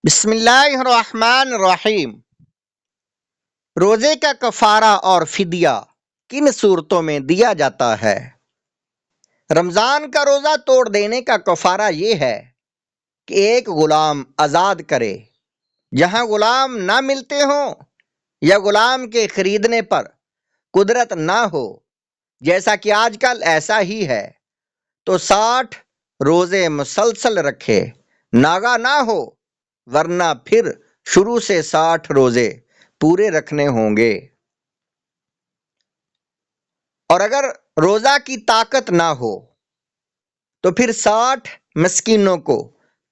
بسم اللہ الرحمن الرحیم۔ روزے کا کفارہ اور فدیہ کن صورتوں میں دیا جاتا ہے؟ رمضان کا روزہ توڑ دینے کا کفارہ یہ ہے کہ ایک غلام آزاد کرے۔ جہاں غلام نہ ملتے ہوں یا غلام کے خریدنے پر قدرت نہ ہو، جیسا کہ آج کل ایسا ہی ہے، تو 60 روزے مسلسل رکھے، ناگا نہ ہو، ورنہ پھر شروع سے 60 روزے پورے رکھنے ہوں گے۔ اور اگر روزہ کی طاقت نہ ہو تو پھر 60 مسکینوں کو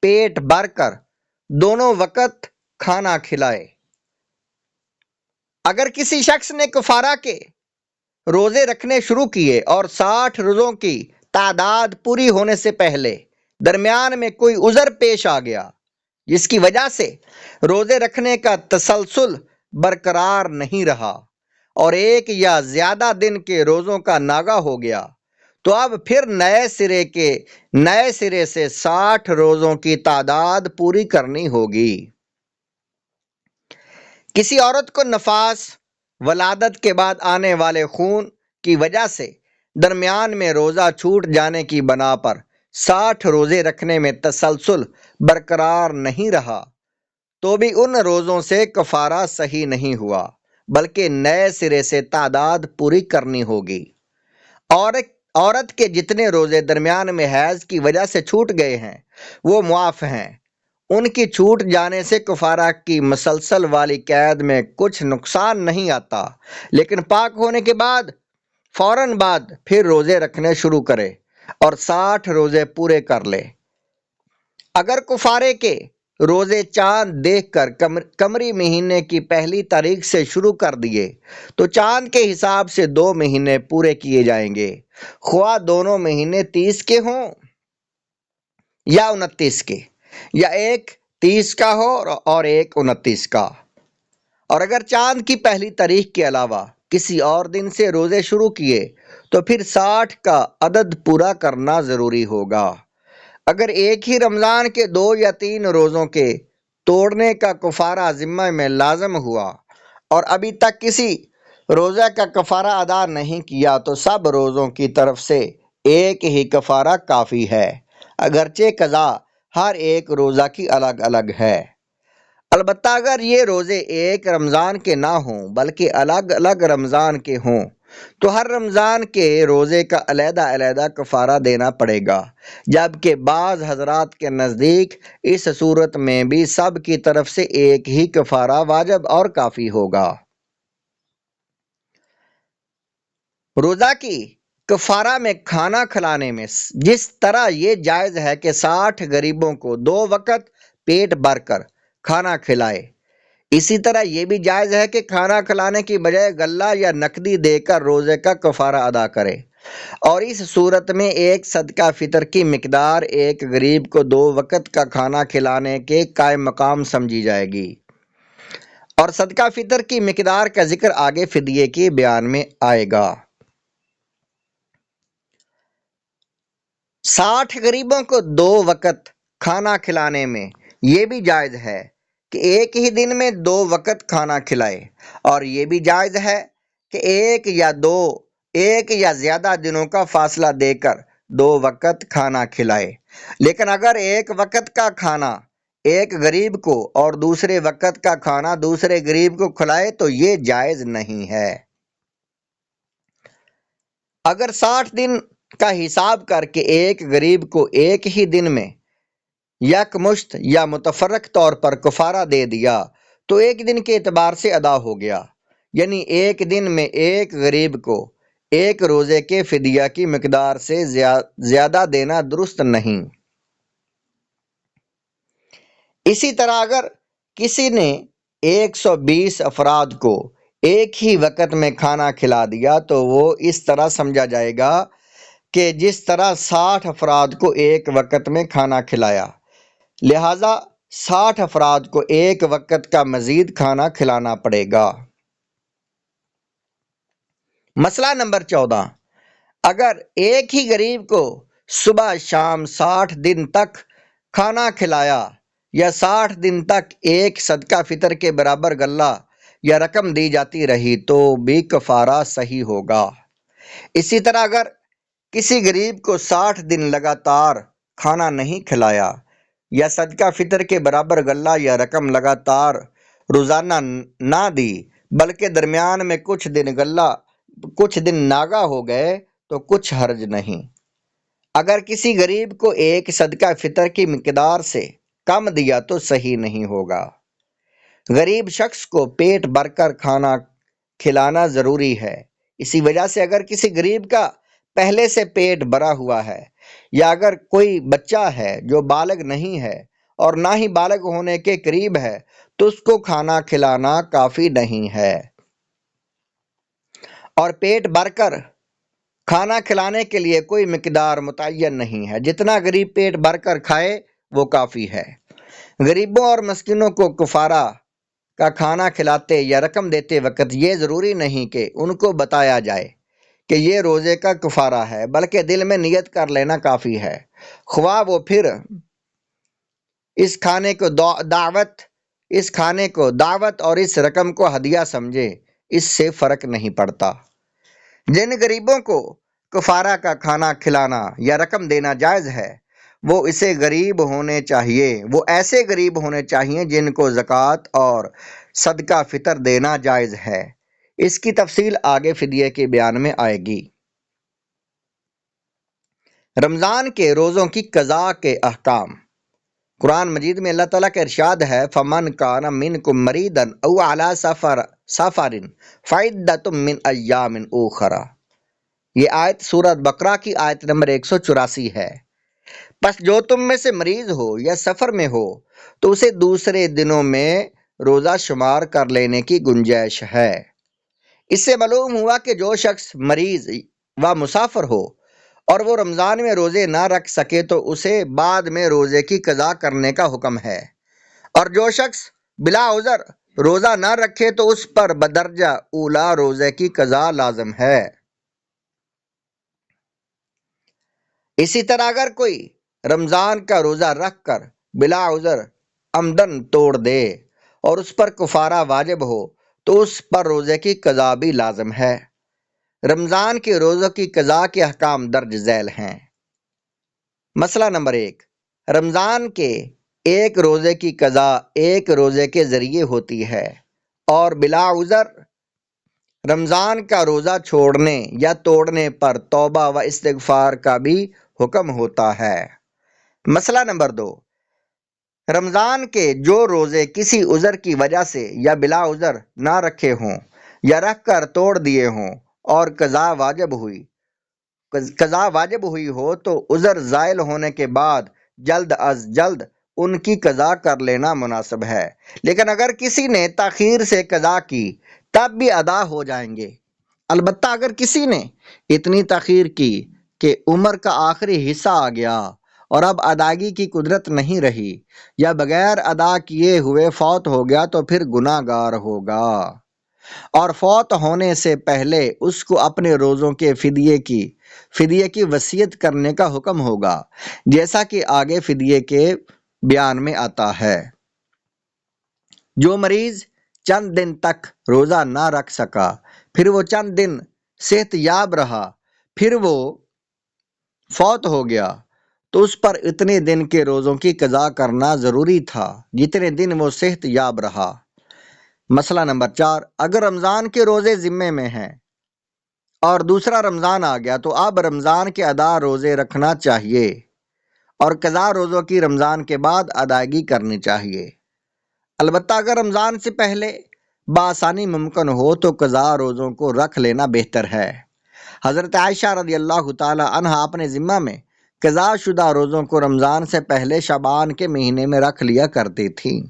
پیٹ بھر کر دونوں وقت کھانا کھلائے۔ اگر کسی شخص نے کفارہ کے روزے رکھنے شروع کیے اور 60 روزوں کی تعداد پوری ہونے سے پہلے درمیان میں کوئی عذر پیش آ گیا جس کی وجہ سے روزے رکھنے کا تسلسل برقرار نہیں رہا اور ایک یا زیادہ دن کے روزوں کا ناغہ ہو گیا، تو اب پھر نئے سرے سے 60 روزوں کی تعداد پوری کرنی ہوگی۔ کسی عورت کو نفاس، ولادت کے بعد آنے والے خون کی وجہ سے درمیان میں روزہ چھوٹ جانے کی بنا پر 60 روزے رکھنے میں تسلسل برقرار نہیں رہا، تو بھی ان روزوں سے کفارہ صحیح نہیں ہوا، بلکہ نئے سرے سے تعداد پوری کرنی ہوگی۔ عورت کے جتنے روزے درمیان میں حیض کی وجہ سے چھوٹ گئے ہیں وہ معاف ہیں۔ ان کی چھوٹ جانے سے کفارہ کی مسلسل والی قید میں کچھ نقصان نہیں آتا، لیکن پاک ہونے کے بعد فوراً بعد پھر روزے رکھنے شروع کرے اور 60 روزے پورے کر لے۔ اگر کفارے کے روزے چاند دیکھ کر قمری مہینے کی پہلی تاریخ سے شروع کر دیے تو چاند کے حساب سے 2 مہینے پورے کیے جائیں گے، خواہ دونوں مہینے 30 کے ہوں یا 29 کے، یا ایک 30 کا ہو اور ایک 29 کا۔ اور اگر چاند کی پہلی تاریخ کے علاوہ کسی اور دن سے روزے شروع کیے تو پھر 60 کا عدد پورا کرنا ضروری ہوگا۔ اگر ایک ہی رمضان کے 2 یا 3 روزوں کے توڑنے کا کفارہ ذمہ میں لازم ہوا اور ابھی تک کسی روزہ کا کفارہ ادا نہیں کیا تو سب روزوں کی طرف سے ایک ہی کفارہ کافی ہے، اگرچہ قضا ہر ایک روزہ کی الگ الگ ہے۔ البتہ اگر یہ روزے ایک رمضان کے نہ ہوں بلکہ الگ الگ رمضان کے ہوں تو ہر رمضان کے روزے کا علیحدہ علیحدہ کفارہ دینا پڑے گا، جبکہ بعض حضرات کے نزدیک اس صورت میں بھی سب کی طرف سے ایک ہی کفارہ واجب اور کافی ہوگا۔ روزہ کی کفارہ میں کھانا کھلانے میں جس طرح یہ جائز ہے کہ 60 غریبوں کو 2 وقت پیٹ بھر کر کھانا کھلائے، اسی طرح یہ بھی جائز ہے کہ کھانا کھلانے کی بجائے غلہ یا نقدی دے کر روزے کا کفارہ ادا کرے، اور اس صورت میں ایک صدقہ فطر کی مقدار ایک غریب کو 2 وقت کا کھانا کھلانے کے قائم مقام سمجھی جائے گی، اور صدقہ فطر کی مقدار کا ذکر آگے فدیے کے بیان میں آئے گا۔ 60 غریبوں کو 2 وقت کھانا کھلانے میں یہ بھی جائز ہے کہ ایک ہی دن میں 2 وقت کھانا کھلائے، اور یہ بھی جائز ہے کہ ایک یا زیادہ دنوں کا فاصلہ دے کر 2 وقت کھانا کھلائے، لیکن اگر ایک وقت کا کھانا ایک غریب کو اور دوسرے وقت کا کھانا دوسرے غریب کو کھلائے تو یہ جائز نہیں ہے۔ اگر 60 دن کا حساب کر کے ایک غریب کو ایک ہی دن میں یکمشت یا متفرق طور پر کفارہ دے دیا تو ایک دن کے اعتبار سے ادا ہو گیا، یعنی ایک دن میں ایک غریب کو ایک روزے کے فدیہ کی مقدار سے زیادہ دینا درست نہیں۔ اسی طرح اگر کسی نے 120 افراد کو ایک ہی وقت میں کھانا کھلا دیا تو وہ اس طرح سمجھا جائے گا کہ جس طرح 60 افراد کو ایک وقت میں کھانا کھلایا، لہذا 60 افراد کو ایک وقت کا مزید کھانا کھلانا پڑے گا۔ مسئلہ نمبر 14، اگر ایک ہی غریب کو صبح شام 60 دن تک کھانا کھلایا یا 60 دن تک ایک صدقہ فطر کے برابر غلہ یا رقم دی جاتی رہی تو بھی کفارہ صحیح ہوگا۔ اسی طرح اگر کسی غریب کو 60 دن لگاتار کھانا نہیں کھلایا یا صدقہ فطر کے برابر غلہ یا رقم لگاتار روزانہ نہ دی، بلکہ درمیان میں کچھ دن ناگا ہو گئے تو کچھ حرج نہیں۔ اگر کسی غریب کو ایک صدقہ فطر کی مقدار سے کم دیا تو صحیح نہیں ہوگا۔ غریب شخص کو پیٹ بھر کر کھانا کھلانا ضروری ہے۔ اسی وجہ سے اگر کسی غریب کا پہلے سے پیٹ بھرا ہوا ہے یا اگر کوئی بچہ ہے جو بالغ نہیں ہے اور نہ ہی بالغ ہونے کے قریب ہے تو اس کو کھانا کھلانا کافی نہیں ہے۔ اور پیٹ بھر کر کھانا کھلانے کے لیے کوئی مقدار متعین نہیں ہے، جتنا غریب پیٹ بھر کر کھائے وہ کافی ہے۔ غریبوں اور مسکینوں کو کفارہ کا کھانا کھلاتے یا رقم دیتے وقت یہ ضروری نہیں کہ ان کو بتایا جائے کہ یہ روزے کا کفارہ ہے، بلکہ دل میں نیت کر لینا کافی ہے۔ خواہ وہ پھر اس کھانے کو دعوت اور اس رقم کو ہدیہ سمجھے، اس سے فرق نہیں پڑتا۔ جن غریبوں کو کفارہ کا کھانا کھلانا یا رقم دینا جائز ہے وہ ایسے غریب ہونے چاہیے جن کو زکوٰۃ اور صدقہ فطر دینا جائز ہے۔ اس کی تفصیل آگے فدیے کے بیان میں آئے گی۔ رمضان کے روزوں کی قضاء کے احکام۔ قرآن مجید میں اللہ تعالیٰ کا ارشاد ہے فَمَنْ كَانَ مِنْكُمْ مَرِيضًا أَوْ عَلَىٰ سَفَرٍ فَعِدَّةٌ مِّنْ أَيَّامٍ أُخَرَ۔ یہ آیت سورۃ بقرہ کی آیت نمبر 184 ہے۔ پس جو تم میں سے مریض ہو یا سفر میں ہو تو اسے دوسرے دنوں میں روزہ شمار کر لینے کی گنجائش ہے۔ اس سے معلوم ہوا کہ جو شخص مریض و مسافر ہو اور وہ رمضان میں روزے نہ رکھ سکے تو اسے بعد میں روزے کی قضا کرنے کا حکم ہے، اور جو شخص بلا عذر روزہ نہ رکھے تو اس پر بدرجہ اولا روزے کی قضا لازم ہے۔ اسی طرح اگر کوئی رمضان کا روزہ رکھ کر بلا عذر عمدن توڑ دے اور اس پر کفارہ واجب ہو تو اس پر روزے کی قضا بھی لازم ہے۔ رمضان کے روزوں کی قضا کے احکام درج ذیل ہیں۔ مسئلہ نمبر 1، رمضان کے ایک روزے کی قضا ایک روزے کے ذریعے ہوتی ہے اور بلا عذر رمضان کا روزہ چھوڑنے یا توڑنے پر توبہ و استغفار کا بھی حکم ہوتا ہے۔ مسئلہ نمبر 2، رمضان کے جو روزے کسی عذر کی وجہ سے یا بلا عذر نہ رکھے ہوں یا رکھ کر توڑ دیے ہوں اور قضا واجب ہوئی ہو تو عذر زائل ہونے کے بعد جلد از جلد ان کی قضا کر لینا مناسب ہے، لیکن اگر کسی نے تاخیر سے قضا کی تب بھی ادا ہو جائیں گے۔ البتہ اگر کسی نے اتنی تاخیر کی کہ عمر کا آخری حصہ آ گیا اور اب ادائیگی کی قدرت نہیں رہی یا بغیر ادا کیے ہوئے فوت ہو گیا تو پھر گناہ گار ہوگا، اور فوت ہونے سے پہلے اس کو اپنے روزوں کے فدیے کی وصیت کرنے کا حکم ہوگا، جیسا کہ آگے فدیے کے بیان میں آتا ہے۔ جو مریض چند دن تک روزہ نہ رکھ سکا، پھر وہ چند دن صحت یاب رہا، پھر وہ فوت ہو گیا تو اس پر اتنے دن کے روزوں کی قضا کرنا ضروری تھا جتنے دن وہ صحت یاب رہا۔ مسئلہ نمبر 4، اگر رمضان کے روزے ذمے میں ہیں اور دوسرا رمضان آ گیا تو اب رمضان کے ادا روزے رکھنا چاہیے اور قضا روزوں کی رمضان کے بعد ادائیگی کرنی چاہیے۔ البتہ اگر رمضان سے پہلے بآسانی ممکن ہو تو قضا روزوں کو رکھ لینا بہتر ہے۔ حضرت عائشہ رضی اللہ تعالی عنہا اپنے ذمہ میں قضا شدہ روزوں کو رمضان سے پہلے شعبان کے مہینے میں رکھ لیا کرتی تھیں۔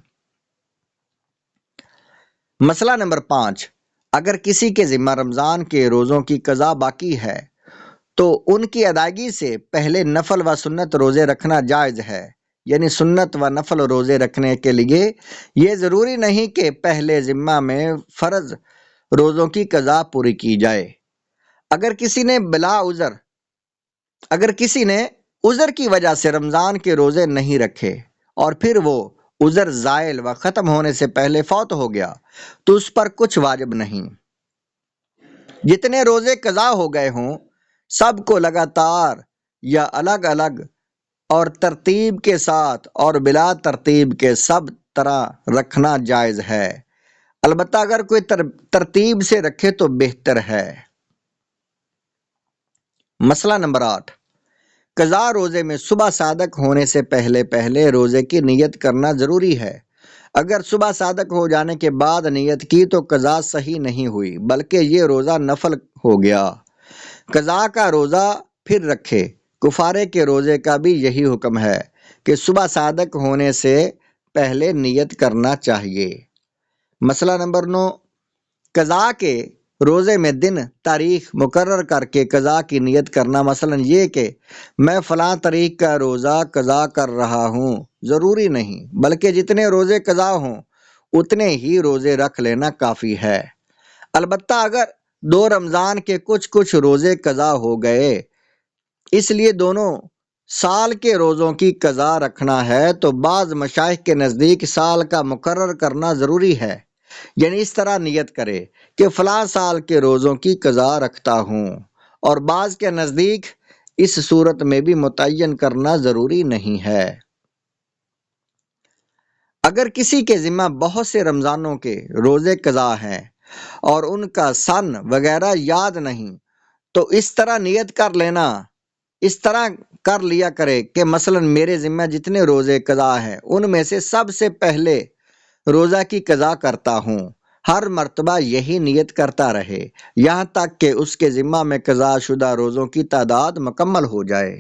مسئلہ نمبر 5، اگر کسی کے ذمہ رمضان کے روزوں کی قضا باقی ہے تو ان کی ادائیگی سے پہلے نفل و سنت روزے رکھنا جائز ہے، یعنی سنت و نفل روزے رکھنے کے لیے یہ ضروری نہیں کہ پہلے ذمہ میں فرض روزوں کی قضا پوری کی جائے۔ اگر کسی نے عذر کی وجہ سے رمضان کے روزے نہیں رکھے اور پھر وہ عذر زائل و ختم ہونے سے پہلے فوت ہو گیا تو اس پر کچھ واجب نہیں۔ جتنے روزے قضا ہو گئے ہوں سب کو لگاتار یا الگ الگ اور ترتیب کے ساتھ اور بلا ترتیب کے سب طرح رکھنا جائز ہے، البتہ اگر کوئی ترتیب سے رکھے تو بہتر ہے۔ مسئلہ نمبر 8، قضا روزے میں صبح صادق ہونے سے پہلے روزے کی نیت کرنا ضروری ہے۔ اگر صبح صادق ہو جانے کے بعد نیت کی تو قضا صحیح نہیں ہوئی بلکہ یہ روزہ نفل ہو گیا۔ قضا کا روزہ پھر رکھے۔ کفارے کے روزے کا بھی یہی حکم ہے کہ صبح صادق ہونے سے پہلے نیت کرنا چاہیے۔ مسئلہ نمبر 9، قضا کے روزے میں دن تاریخ مقرر کر کے قضا کی نیت کرنا، مثلا یہ کہ میں فلاں تاریخ کا روزہ قضا کر رہا ہوں، ضروری نہیں بلکہ جتنے روزے قضا ہوں اتنے ہی روزے رکھ لینا کافی ہے۔ البتہ اگر 2 رمضان کے کچھ روزے قضا ہو گئے اس لیے دونوں سال کے روزوں کی قضا رکھنا ہے تو بعض مشائخ کے نزدیک سال کا مقرر کرنا ضروری ہے، یعنی اس طرح نیت کرے کہ فلاں سال کے روزوں کی قضا رکھتا ہوں، اور بعض کے نزدیک اس صورت میں بھی متعین کرنا ضروری نہیں ہے۔ اگر کسی کے ذمہ بہت سے رمضانوں کے روزے قضا ہیں اور ان کا سن وغیرہ یاد نہیں تو اس طرح کر لیا کرے کہ مثلا میرے ذمہ جتنے روزے قضا ہیں ان میں سے سب سے پہلے روزہ کی قضا کرتا ہوں، ہر مرتبہ یہی نیت کرتا رہے یہاں تک کہ اس کے ذمہ میں قضا شدہ روزوں کی تعداد مکمل ہو جائے۔